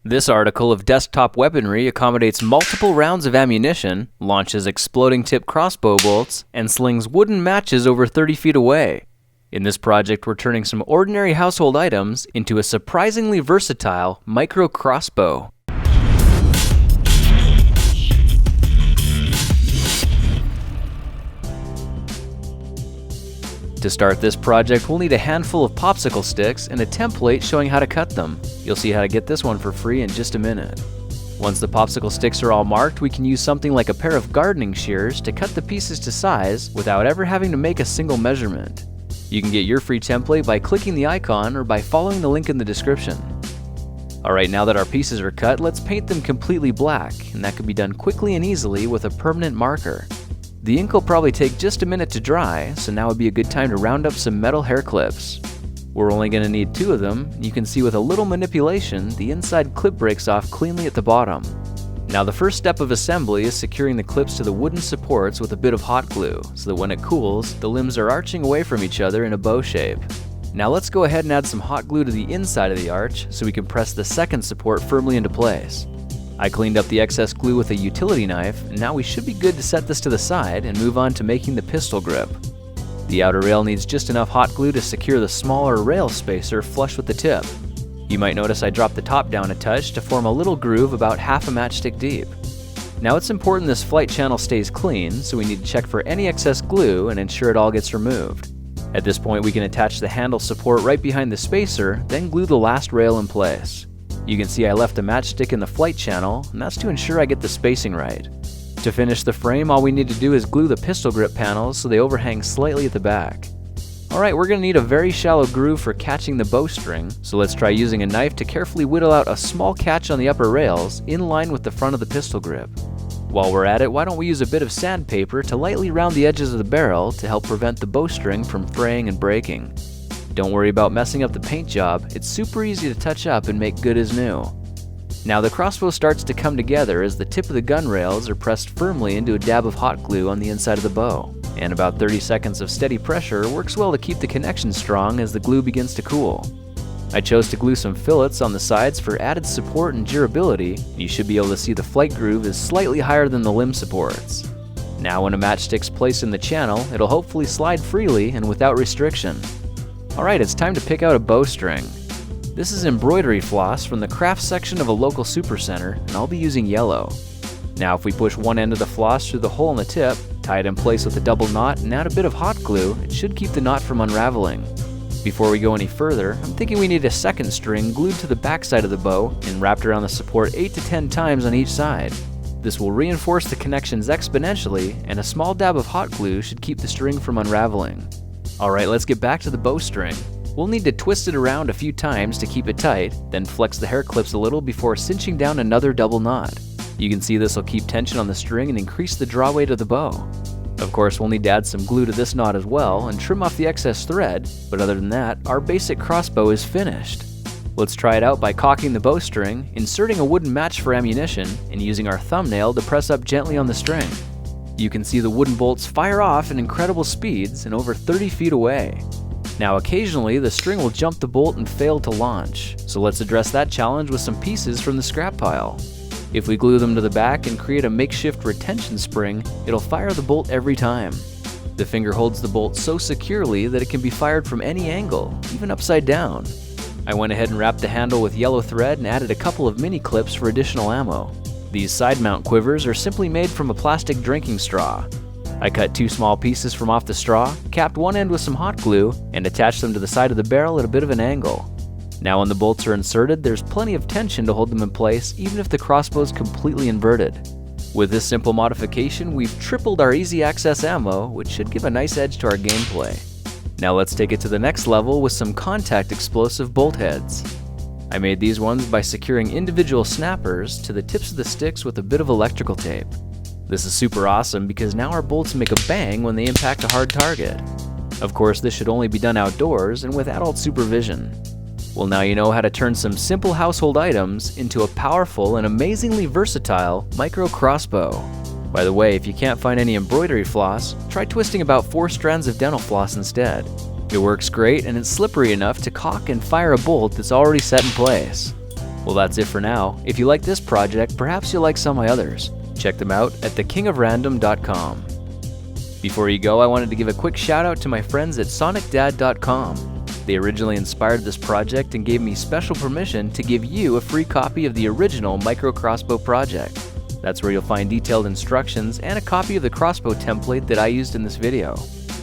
This article of desktop weaponry accommodates multiple rounds of ammunition, launches exploding tip crossbow bolts, and slings wooden matches over 30 feet away. In this project, we're turning some ordinary household items into a surprisingly versatile micro-crossbow. To start this project, we'll need a handful of popsicle sticks and a template showing how to cut them. You'll see how to get this one for free in just a minute. Once the popsicle sticks are all marked, we can use something like a pair of gardening shears to cut the pieces to size without ever having to make a single measurement. You can get your free template by clicking the icon or by following the link in the description. Alright, now that our pieces are cut, let's paint them completely black, and that can be done quickly and easily with a permanent marker. The ink will probably take just a minute to dry, so now would be a good time to round up some metal hair clips. We're only going to need 2 of them. You can see with a little manipulation, the inside clip breaks off cleanly at the bottom. Now the first step of assembly is securing the clips to the wooden supports with a bit of hot glue, so that when it cools, the limbs are arching away from each other in a bow shape. Now let's go ahead and add some hot glue to the inside of the arch so we can press the second support firmly into place. I cleaned up the excess glue with a utility knife, and now we should be good to set this to the side and move on to making the pistol grip. The outer rail needs just enough hot glue to secure the smaller rail spacer flush with the tip. You might notice I dropped the top down a touch to form a little groove about half a matchstick deep. Now it's important this flight channel stays clean, so we need to check for any excess glue and ensure it all gets removed. At this point we can attach the handle support right behind the spacer, then glue the last rail in place. You can see I left a matchstick in the flight channel, and that's to ensure I get the spacing right. To finish the frame, all we need to do is glue the pistol grip panels so they overhang slightly at the back. Alright, we're going to need a very shallow groove for catching the bowstring, so let's try using a knife to carefully whittle out a small catch on the upper rails in line with the front of the pistol grip. While we're at it, why don't we use a bit of sandpaper to lightly round the edges of the barrel to help prevent the bowstring from fraying and breaking. Don't worry about messing up the paint job, it's super easy to touch up and make good as new. Now the crossbow starts to come together as the tip of the gun rails are pressed firmly into a dab of hot glue on the inside of the bow, and about 30 seconds of steady pressure works well to keep the connection strong as the glue begins to cool. I chose to glue some fillets on the sides for added support and durability. You should be able to see the flight groove is slightly higher than the limb supports. Now when a matchstick's placed in the channel, it'll hopefully slide freely and without restriction. Alright, it's time to pick out a bowstring. This is embroidery floss from the craft section of a local supercenter, and I'll be using yellow. Now if we push one end of the floss through the hole in the tip, tie it in place with a double knot, and add a bit of hot glue, it should keep the knot from unraveling. Before we go any further, I'm thinking we need a second string glued to the back side of the bow and wrapped around the support 8 to 10 times on each side. This will reinforce the connections exponentially, and a small dab of hot glue should keep the string from unraveling. Alright, let's get back to the bowstring. We'll need to twist it around a few times to keep it tight, then flex the hair clips a little before cinching down another double knot. You can see this will keep tension on the string and increase the draw weight of the bow. Of course, we'll need to add some glue to this knot as well and trim off the excess thread, but other than that, our basic crossbow is finished. Let's try it out by cocking the bowstring, inserting a wooden match for ammunition, and using our thumbnail to press up gently on the string. You can see the wooden bolts fire off at incredible speeds and over 30 feet away. Now occasionally the string will jump the bolt and fail to launch, so let's address that challenge with some pieces from the scrap pile. If we glue them to the back and create a makeshift retention spring, it'll fire the bolt every time. The finger holds the bolt so securely that it can be fired from any angle, even upside down. I went ahead and wrapped the handle with yellow thread and added a couple of mini clips for additional ammo. These side mount quivers are simply made from a plastic drinking straw. I cut 2 small pieces from off the straw, capped one end with some hot glue, and attached them to the side of the barrel at a bit of an angle. Now when the bolts are inserted, there's plenty of tension to hold them in place even if the crossbow is completely inverted. With this simple modification, we've tripled our easy access ammo, which should give a nice edge to our gameplay. Now let's take it to the next level with some contact explosive bolt heads. I made these ones by securing individual snappers to the tips of the sticks with a bit of electrical tape. This is super awesome because now our bolts make a bang when they impact a hard target. Of course, this should only be done outdoors and with adult supervision. Well, now you know how to turn some simple household items into a powerful and amazingly versatile micro-crossbow. By the way, if you can't find any embroidery floss, try twisting about 4 strands of dental floss instead. It works great and it's slippery enough to cock and fire a bolt that's already set in place. Well, that's it for now. If you like this project, perhaps you'll like some of my others. Check them out at thekingofrandom.com. Before you go, I wanted to give a quick shout out to my friends at sonicdad.com. They originally inspired this project and gave me special permission to give you a free copy of the original micro-crossbow project. That's where you'll find detailed instructions and a copy of the crossbow template that I used in this video.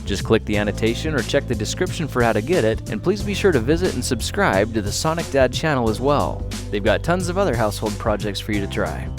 Just click the annotation or check the description for how to get it, and please be sure to visit and subscribe to the Sonic Dad channel as well. They've got tons of other household projects for you to try.